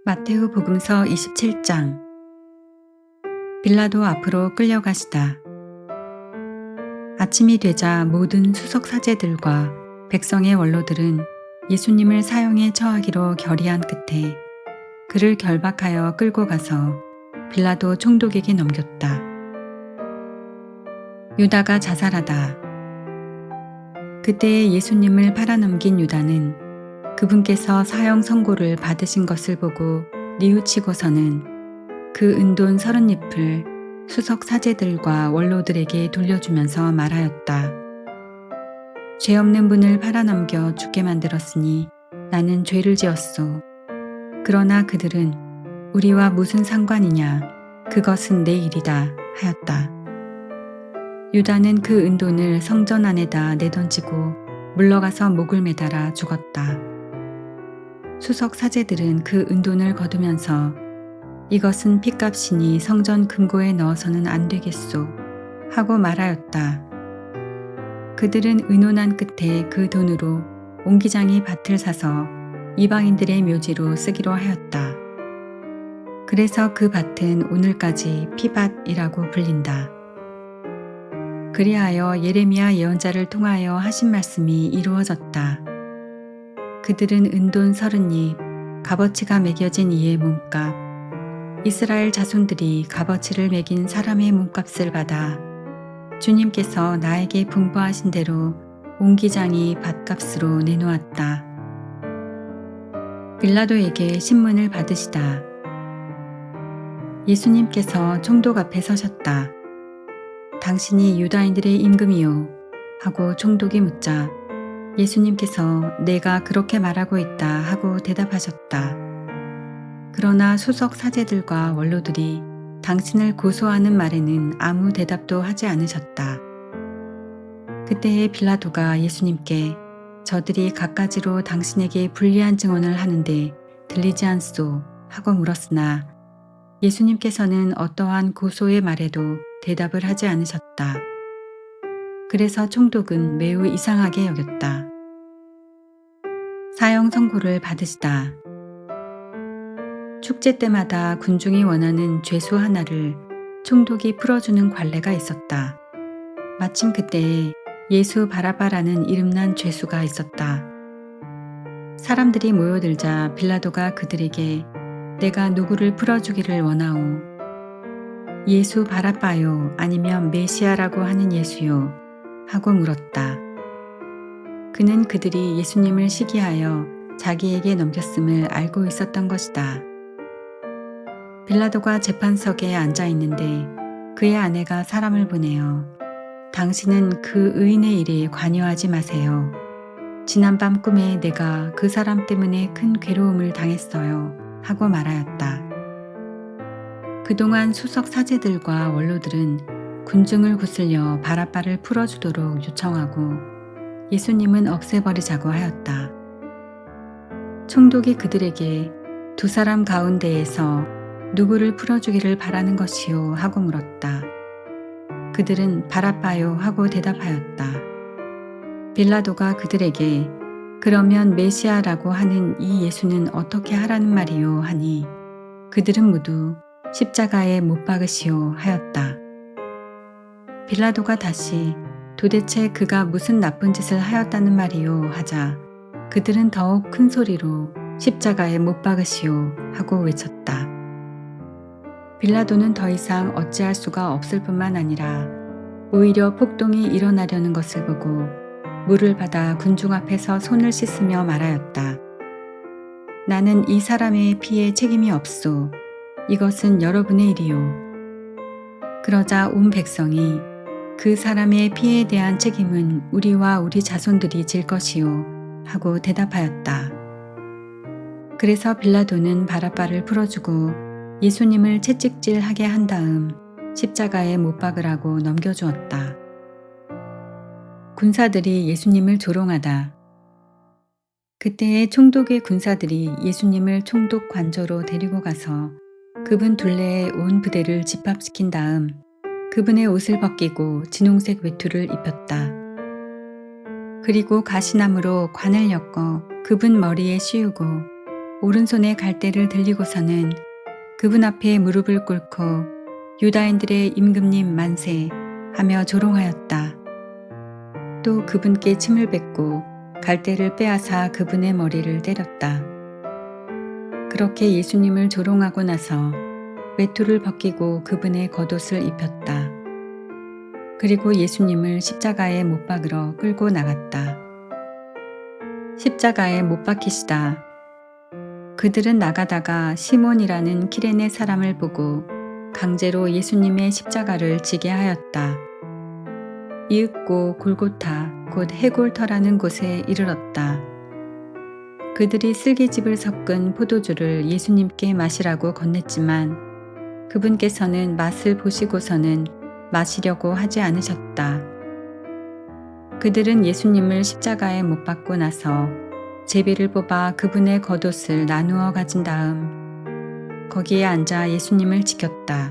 마테오 복음서 27장. 빌라도 앞으로 끌려가시다. 아침이 되자 모든 수석 사제들과 백성의 원로들은 예수님을 사형에 처하기로 결의한 끝에 그를 결박하여 끌고 가서 빌라도 총독에게 넘겼다. 유다가 자살하다. 그때에 예수님을 팔아넘긴 유다는 그분께서 사형 선고를 받으신 것을 보고 뉘우치고서는 그 은돈 30잎을 수석 사제들과 원로들에게 돌려주면서 말하였다. 죄 없는 분을 팔아넘겨 죽게 만들었으니 나는 죄를 지었소. 그러나 그들은 우리와 무슨 상관이냐, 그것은 내 일이다 하였다. 유다는 그 은돈을 성전 안에다 내던지고 물러가서 목을 매달아 죽었다. 수석 사제들은 그 은돈을 거두면서 이것은 핏값이니 성전 금고에 넣어서는 안 되겠소 하고 말하였다. 그들은 의논한 끝에 그 돈으로 옹기장이 밭을 사서 이방인들의 묘지로 쓰기로 하였다. 그래서 그 밭은 오늘까지 피밭이라고 불린다. 그리하여 예레미야 예언자를 통하여 하신 말씀이 이루어졌다. 그들은 은돈 30잎, 값어치가 매겨진 이의 몸값, 이스라엘 자손들이 값어치를 매긴 사람의 몸값을 받아 주님께서 나에게 분부하신 대로 옹기장이 밭값으로 내놓았다. 빌라도에게 신문을 받으시다. 예수님께서 총독 앞에 서셨다. 당신이 유다인들의 임금이요? 하고 총독이 묻자 예수님께서 내가 그렇게 말하고 있다 하고 대답하셨다. 그러나 수석 사제들과 원로들이 당신을 고소하는 말에는 아무 대답도 하지 않으셨다. 그때에 빌라도가 예수님께 저들이 갖가지로 당신에게 불리한 증언을 하는데 들리지 않소 하고 물었으나 예수님께서는 어떠한 고소의 말에도 대답을 하지 않으셨다. 그래서 총독은 매우 이상하게 여겼다. 사형 선고를 받으시다. 축제 때마다 군중이 원하는 죄수 하나를 총독이 풀어주는 관례가 있었다. 마침 그때에 예수 바라바라는 이름난 죄수가 있었다. 사람들이 모여들자 빌라도가 그들에게 내가 누구를 풀어주기를 원하오? 예수 바라바요 아니면 메시아라고 하는 예수요? 하고 물었다. 그는 그들이 예수님을 시기하여 자기에게 넘겼음을 알고 있었던 것이다. 빌라도가 재판석에 앉아 있는데 그의 아내가 사람을 보내어 당신은 그 의인의 일에 관여하지 마세요. 지난밤 꿈에 내가 그 사람 때문에 큰 괴로움을 당했어요. 하고 말하였다. 그동안 수석 사제들과 원로들은 군중을 구슬려 바라바를 풀어주도록 요청하고 예수님은 없애버리자고 하였다. 총독이 그들에게 두 사람 가운데에서 누구를 풀어주기를 바라는 것이요? 하고 물었다. 그들은 바라바요 하고 대답하였다. 빌라도가 그들에게 그러면 메시아라고 하는 이 예수는 어떻게 하라는 말이요? 하니 그들은 모두 십자가에 못 박으시오 하였다. 빌라도가 다시 도대체 그가 무슨 나쁜 짓을 하였다는 말이요? 하자 그들은 더욱 큰 소리로 십자가에 못 박으시오 하고 외쳤다. 빌라도는 더 이상 어찌할 수가 없을 뿐만 아니라 오히려 폭동이 일어나려는 것을 보고 물을 받아 군중 앞에서 손을 씻으며 말하였다. 나는 이 사람의 피에 책임이 없소. 이것은 여러분의 일이요. 그러자 온 백성이 그 사람의 피에 대한 책임은 우리와 우리 자손들이 질 것이요. 하고 대답하였다. 그래서 빌라도는 바라바를 풀어주고 예수님을 채찍질하게 한 다음 십자가에 못 박으라고 넘겨주었다. 군사들이 예수님을 조롱하다. 그때에 총독의 군사들이 예수님을 총독 관저로 데리고 가서 그분 둘레에 온 부대를 집합시킨 다음 그분의 옷을 벗기고 진홍색 외투를 입혔다. 그리고 가시나무로 관을 엮어 그분 머리에 씌우고 오른손에 갈대를 들리고서는 그분 앞에 무릎을 꿇고 유다인들의 임금님 만세 하며 조롱하였다. 또 그분께 침을 뱉고 갈대를 빼앗아 그분의 머리를 때렸다. 그렇게 예수님을 조롱하고 나서 외투를 벗기고 그분의 겉옷을 입혔다. 그리고 예수님을 십자가에 못 박으러 끌고 나갔다. 십자가에 못 박히시다. 그들은 나가다가 시몬이라는 키레네 사람을 보고 강제로 예수님의 십자가를 지게 하였다. 이윽고 골고타 곧 해골터라는 곳에 이르렀다. 그들이 슬기즙을 섞은 포도주를 예수님께 마시라고 건넸지만 그분께서는 맛을 보시고서는 마시려고 하지 않으셨다. 그들은 예수님을 십자가에 못 박고 나서 제비를 뽑아 그분의 겉옷을 나누어 가진 다음 거기에 앉아 예수님을 지켰다.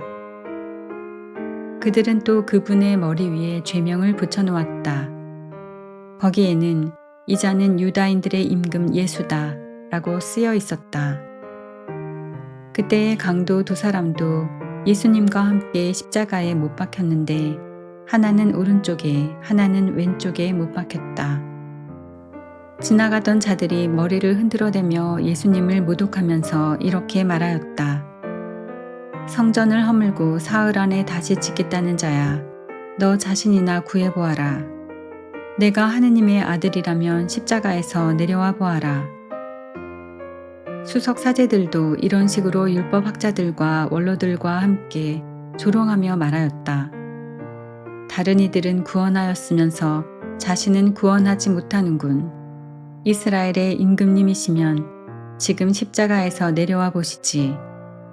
그들은 또 그분의 머리 위에 죄명을 붙여놓았다. 거기에는 이자는 유다인들의 임금 예수다 라고 쓰여 있었다. 그때의 강도 두 사람도 예수님과 함께 십자가에 못 박혔는데 하나는 오른쪽에 하나는 왼쪽에 못 박혔다. 지나가던 자들이 머리를 흔들어대며 예수님을 모독하면서 이렇게 말하였다. 성전을 허물고 사흘 안에 다시 짓겠다는 자야, 너 자신이나 구해보아라. 내가 하느님의 아들이라면 십자가에서 내려와 보아라. 수석 사제들도 이런 식으로 율법학자들과 원로들과 함께 조롱하며 말하였다. 다른 이들은 구원하였으면서 자신은 구원하지 못하는군. 이스라엘의 임금님이시면 지금 십자가에서 내려와 보시지.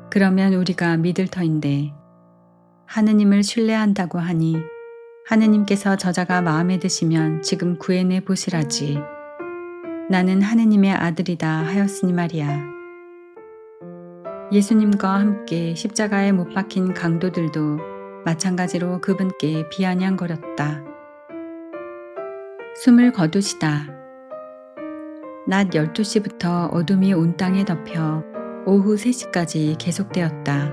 그러면 우리가 믿을 터인데 하느님을 신뢰한다고 하니 하느님께서 저자가 마음에 드시면 지금 구해내 보시라지. 나는 하느님의 아들이다 하였으니 말이야. 예수님과 함께 십자가에 못 박힌 강도들도 마찬가지로 그분께 비아냥거렸다. 숨을 거두시다. 낮 12시부터 어둠이 온 땅에 덮여 오후 3시까지 계속되었다.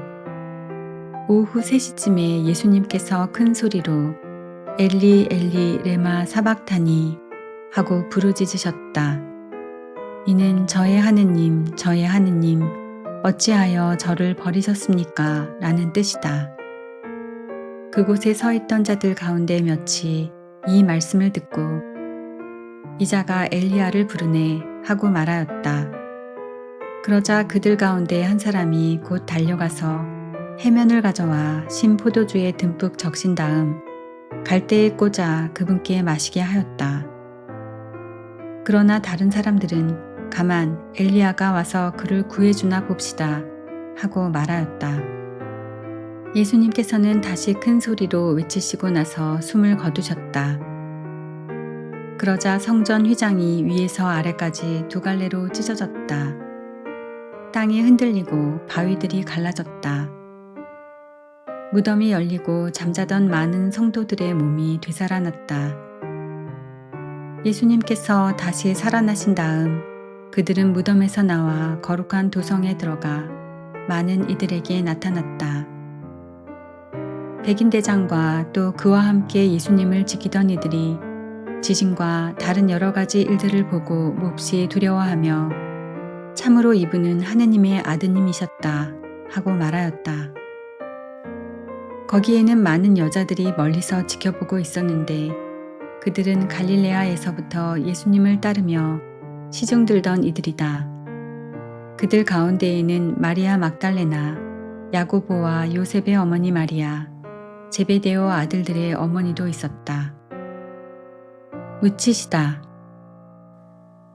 오후 3시쯤에 예수님께서 큰 소리로 엘리 엘리 레마 사박타니 하고 부르짖으셨다. 이는 저의 하느님 저의 하느님 어찌하여 저를 버리셨습니까? 라는 뜻이다. 그곳에 서 있던 자들 가운데 몇이 이 말씀을 듣고 이자가 엘리야를 부르네 하고 말하였다. 그러자 그들 가운데 한 사람이 곧 달려가서 해면을 가져와 신 포도주에 듬뿍 적신 다음 갈대에 꽂아 그분께 마시게 하였다. 그러나 다른 사람들은 가만 엘리야가 와서 그를 구해주나 봅시다 하고 말하였다. 예수님께서는 다시 큰 소리로 외치시고 나서 숨을 거두셨다. 그러자 성전 휘장이 위에서 아래까지 두 갈래로 찢어졌다. 땅이 흔들리고 바위들이 갈라졌다. 무덤이 열리고 잠자던 많은 성도들의 몸이 되살아났다. 예수님께서 다시 살아나신 다음 그들은 무덤에서 나와 거룩한 도성에 들어가 많은 이들에게 나타났다. 백인대장과 또 그와 함께 예수님을 지키던 이들이 지진과 다른 여러 가지 일들을 보고 몹시 두려워하며 참으로 이분은 하느님의 아드님이셨다 하고 말하였다. 거기에는 많은 여자들이 멀리서 지켜보고 있었는데 그들은 갈릴레아에서부터 예수님을 따르며 시중 들던 이들이다. 그들 가운데에는 마리아 막달레나, 야고보와 요셉의 어머니 마리아, 제베데오 아들들의 어머니도 있었다. 묻히시다.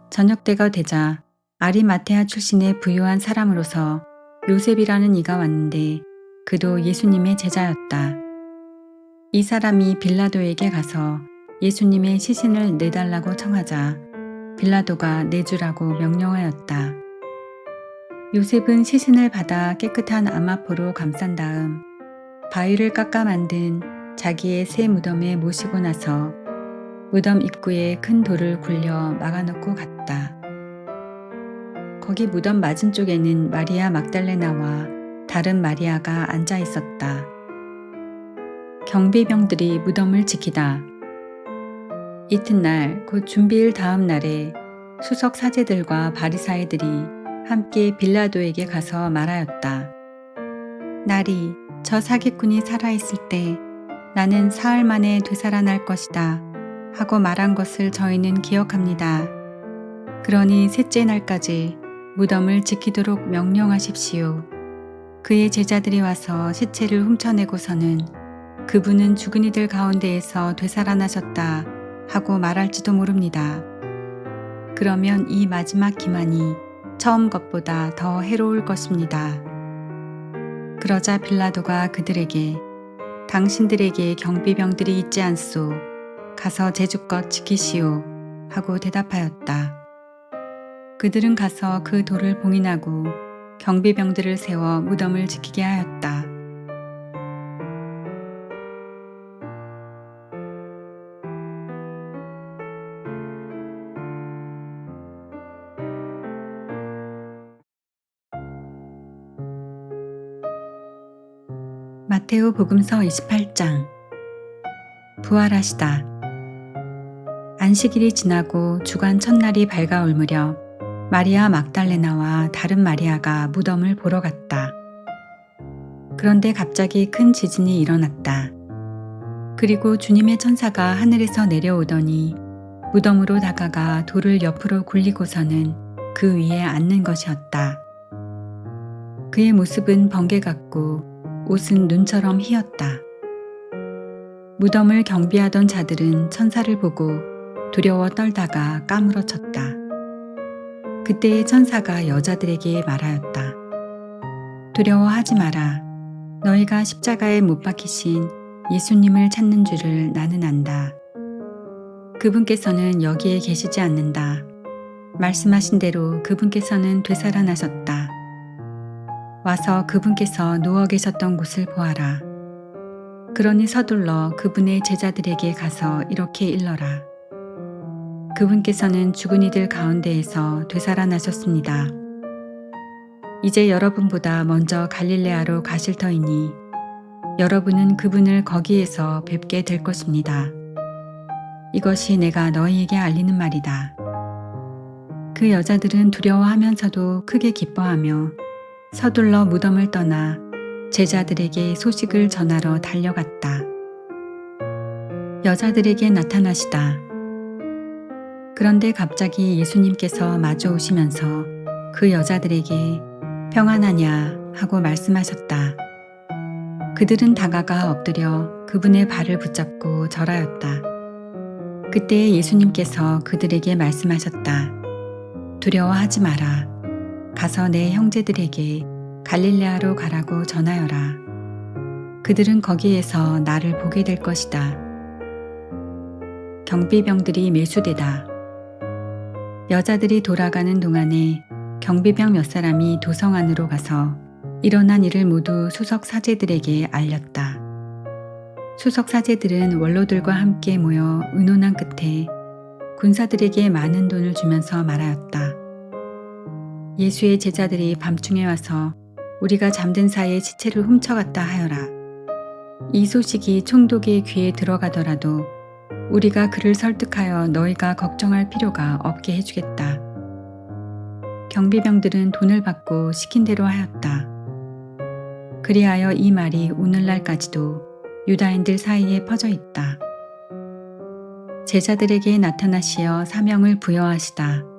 저녁 때가 되자 아리마테아 출신의 부유한 사람으로서 요셉이라는 이가 왔는데 그도 예수님의 제자였다. 이 사람이 빌라도에게 가서 예수님의 시신을 내달라고 청하자 빌라도가 내주라고 명령하였다. 요셉은 시신을 받아 깨끗한 아마포로 감싼 다음 바위를 깎아 만든 자기의 새 무덤에 모시고 나서 무덤 입구에 큰 돌을 굴려 막아놓고 갔다. 거기 무덤 맞은쪽에는 마리아 막달레나와 다른 마리아가 앉아 있었다. 경비병들이 무덤을 지키다. 이튿날 곧 준비일 다음 날에 수석 사제들과 바리사이들이 함께 빌라도에게 가서 말하였다. 날이 저 사기꾼이 살아있을 때 나는 사흘 만에 되살아날 것이다 하고 말한 것을 저희는 기억합니다. 그러니 셋째 날까지 무덤을 지키도록 명령하십시오. 그의 제자들이 와서 시체를 훔쳐내고서는 그분은 죽은 이들 가운데에서 되살아나셨다 하고 말할지도 모릅니다. 그러면 이 마지막 기만이 처음 것보다 더 해로울 것입니다. 그러자 빌라도가 그들에게 당신들에게 경비병들이 있지 않소. 가서 제주껏 지키시오 하고 대답하였다. 그들은 가서 그 돌을 봉인하고 경비병들을 세워 무덤을 지키게 하였다. 마테오 복음서 28장. 부활하시다. 안식일이 지나고 주간 첫날이 밝아올 무렵 마리아 막달레나와 다른 마리아가 무덤을 보러 갔다. 그런데 갑자기 큰 지진이 일어났다. 그리고 주님의 천사가 하늘에서 내려오더니 무덤으로 다가가 돌을 옆으로 굴리고서는 그 위에 앉는 것이었다. 그의 모습은 번개 같고 옷은 눈처럼 희었다. 무덤을 경비하던 자들은 천사를 보고 두려워 떨다가 까무러쳤다. 그때의 천사가 여자들에게 말하였다. 두려워하지 마라. 너희가 십자가에 못 박히신 예수님을 찾는 줄을 나는 안다. 그분께서는 여기에 계시지 않는다. 말씀하신 대로 그분께서는 되살아나셨다. 와서 그분께서 누워 계셨던 곳을 보아라. 그러니 서둘러 그분의 제자들에게 가서 이렇게 일러라. 그분께서는 죽은 이들 가운데에서 되살아나셨습니다. 이제 여러분보다 먼저 갈릴레아로 가실 터이니 여러분은 그분을 거기에서 뵙게 될 것입니다. 이것이 내가 너희에게 알리는 말이다. 그 여자들은 두려워하면서도 크게 기뻐하며 서둘러 무덤을 떠나 제자들에게 소식을 전하러 달려갔다. 여자들에게 나타나시다. 그런데 갑자기 예수님께서 마주 오시면서 그 여자들에게 평안하냐 하고 말씀하셨다. 그들은 다가가 엎드려 그분의 발을 붙잡고 절하였다. 그때 예수님께서 그들에게 말씀하셨다. 두려워하지 마라. 가서 내 형제들에게 갈릴레아로 가라고 전하여라. 그들은 거기에서 나를 보게 될 것이다. 경비병들이 매수되다. 여자들이 돌아가는 동안에 경비병 몇 사람이 도성 안으로 가서 일어난 일을 모두 수석 사제들에게 알렸다. 수석 사제들은 원로들과 함께 모여 의논한 끝에 군사들에게 많은 돈을 주면서 말하였다. 예수의 제자들이 밤중에 와서 우리가 잠든 사이에 시체를 훔쳐갔다 하여라. 이 소식이 총독의 귀에 들어가더라도 우리가 그를 설득하여 너희가 걱정할 필요가 없게 해주겠다. 경비병들은 돈을 받고 시킨 대로 하였다. 그리하여 이 말이 오늘날까지도 유다인들 사이에 퍼져 있다. 제자들에게 나타나시어 사명을 부여하시다.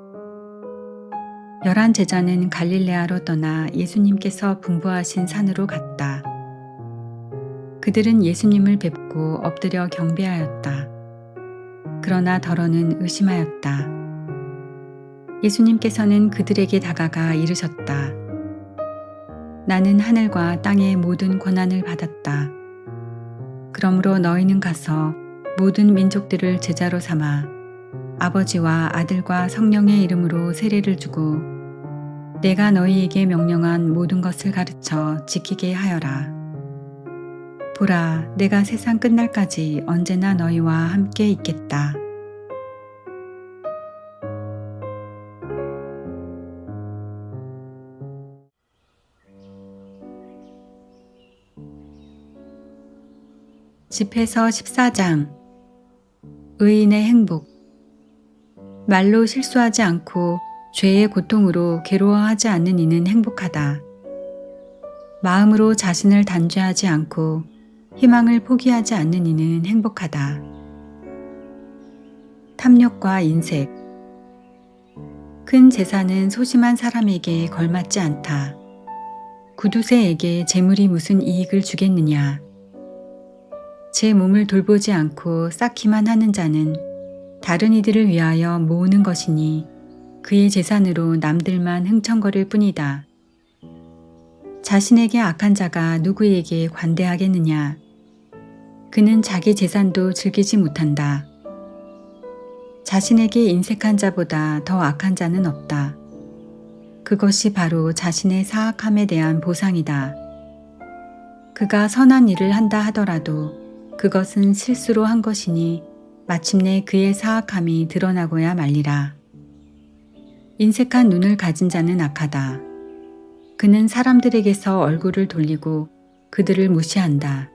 11 제자는 갈릴레아로 떠나 예수님께서 분부하신 산으로 갔다. 그들은 예수님을 뵙고 엎드려 경배하였다. 그러나 더러는 의심하였다. 예수님께서는 그들에게 다가가 이르셨다. 나는 하늘과 땅의 모든 권한을 받았다. 그러므로 너희는 가서 모든 민족들을 제자로 삼아 아버지와 아들과 성령의 이름으로 세례를 주고 내가 너희에게 명령한 모든 것을 가르쳐 지키게 하여라. 보라, 내가 세상 끝날까지 언제나 너희와 함께 있겠다. 집에서 14장 의인의 행복. 말로 실수하지 않고 죄의 고통으로 괴로워하지 않는 이는 행복하다. 마음으로 자신을 단죄하지 않고 희망을 포기하지 않는 이는 행복하다. 탐욕과 인색. 큰 재산은 소심한 사람에게 걸맞지 않다. 구두쇠에게 재물이 무슨 이익을 주겠느냐. 제 몸을 돌보지 않고 쌓기만 하는 자는 다른 이들을 위하여 모으는 것이니 그의 재산으로 남들만 흥청거릴 뿐이다. 자신에게 악한 자가 누구에게 관대하겠느냐. 그는 자기 재산도 즐기지 못한다. 자신에게 인색한 자보다 더 악한 자는 없다. 그것이 바로 자신의 사악함에 대한 보상이다. 그가 선한 일을 한다 하더라도 그것은 실수로 한 것이니 마침내 그의 사악함이 드러나고야 말리라. 인색한 눈을 가진 자는 악하다. 그는 사람들에게서 얼굴을 돌리고 그들을 무시한다.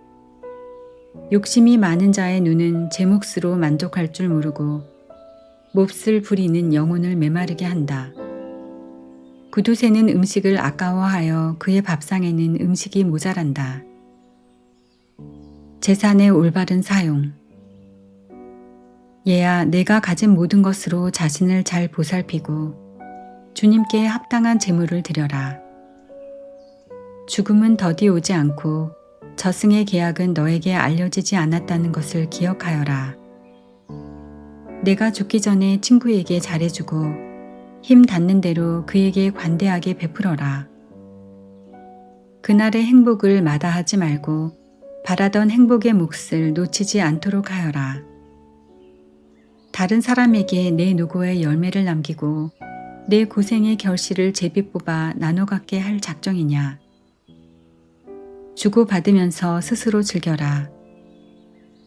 욕심이 많은 자의 눈은 제 몫으로 만족할 줄 모르고 몹쓸 불의는 영혼을 메마르게 한다. 구두쇠는 음식을 아까워하여 그의 밥상에는 음식이 모자란다. 재산의 올바른 사용. 얘야, 내가 가진 모든 것으로 자신을 잘 보살피고 주님께 합당한 재물을 드려라. 죽음은 더디 오지 않고 저승의 계약은 너에게 알려지지 않았다는 것을 기억하여라. 내가 죽기 전에 친구에게 잘해주고 힘 닿는 대로 그에게 관대하게 베풀어라. 그날의 행복을 마다하지 말고 바라던 행복의 몫을 놓치지 않도록 하여라. 다른 사람에게 내 노고의 열매를 남기고 내 고생의 결실을 제비 뽑아 나눠 갖게 할 작정이냐. 주고받으면서 스스로 즐겨라.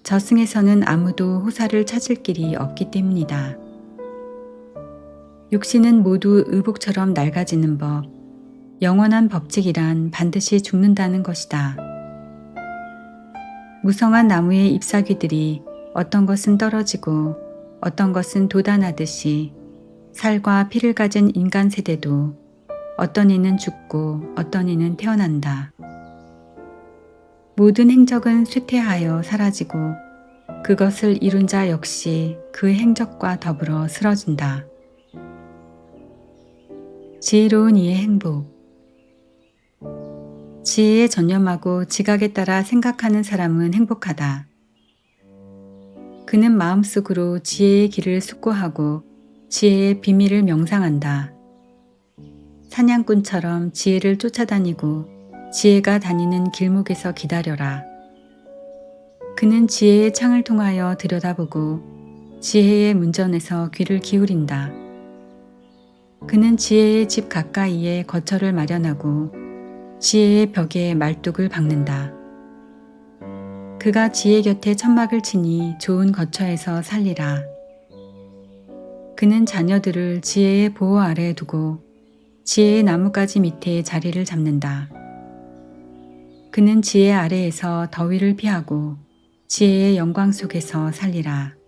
저승에서는 아무도 호사를 찾을 길이 없기 때문이다. 육신은 모두 의복처럼 낡아지는 법, 영원한 법칙이란 반드시 죽는다는 것이다. 무성한 나무의 잎사귀들이 어떤 것은 떨어지고 어떤 것은 돋아나듯이 살과 피를 가진 인간 세대도 어떤 이는 죽고 어떤 이는 태어난다. 모든 행적은 쇠퇴하여 사라지고 그것을 이룬 자 역시 그 행적과 더불어 쓰러진다. 지혜로운 이의 행복. 지혜에 전념하고 지각에 따라 생각하는 사람은 행복하다. 그는 마음속으로 지혜의 길을 숙고하고 지혜의 비밀을 명상한다. 사냥꾼처럼 지혜를 쫓아다니고 지혜가 다니는 길목에서 기다려라. 그는 지혜의 창을 통하여 들여다보고 지혜의 문전에서 귀를 기울인다. 그는 지혜의 집 가까이에 거처를 마련하고 지혜의 벽에 말뚝을 박는다. 그가 지혜 곁에 천막을 치니 좋은 거처에서 살리라. 그는 자녀들을 지혜의 보호 아래에 두고 지혜의 나뭇가지 밑에 자리를 잡는다. 그는 지혜 아래에서 더위를 피하고 지혜의 영광 속에서 살리라.